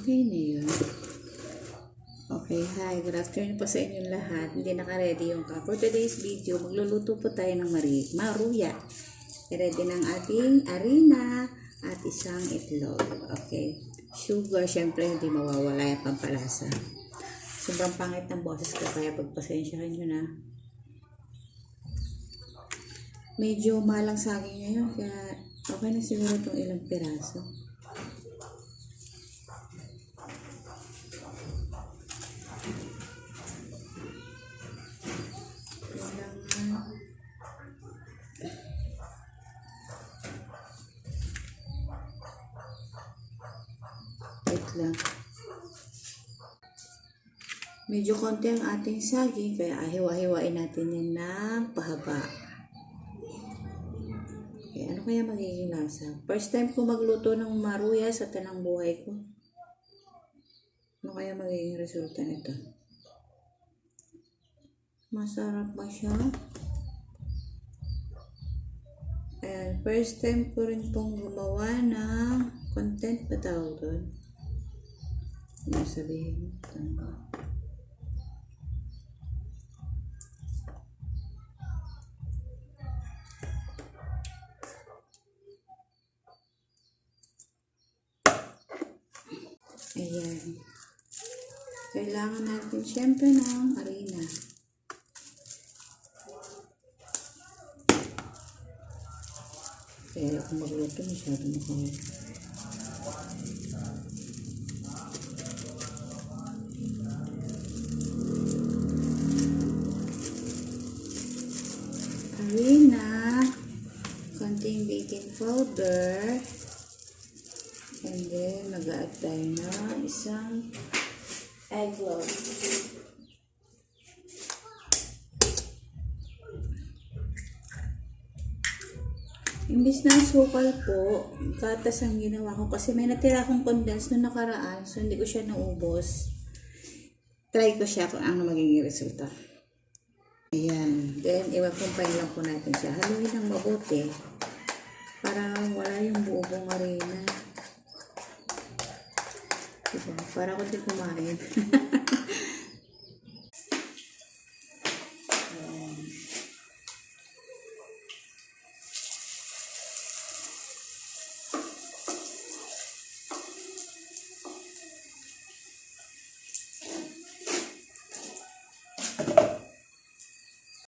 Okay na yun. Okay, hi. Good afternoon po sa inyong lahat. Hindi naka-ready yung ka. For today's video, magluluto po tayo ng maruya. Ready ng ating harina at isang itlog. Okay. Sugar, syempre hindi mawawala yung pampalasa. Sobrang pangit ng boses ko, kaya pagpasensyahan nyo na. Medyo malang saging ngayon, kaya okay na siguro itong ilang piraso. Wait lang. Medyo konti ang ating saging, kaya hiwa-hiwain natin yan ng pahaba. Okay, ano kaya magiging lasa? First time ko magluto ng maruya sa tanang buhay ko. Ano kaya magiging resulta nito? Masarap ba siya? And first time ko rin pong gumawa ng content ba tawag doon? Ano sabihin? Ayan. Kailangan natin syempre ng harina. Kaya kung magluto, masyado na kaya. Harina, konting baking powder, and then mag-add tayo ng isang egg yolk. Imbis na sukal po, gatas ang ginawa ko kasi may natira akong condensed na nakaraan, so hindi ko siya naubos. Try ko siya kung ano magiging resulta. Ayan. Then, iwakumpay lang po natin siya. Haluin ng mabuti para wala yung buong harina. Diba? Para ko din kumain.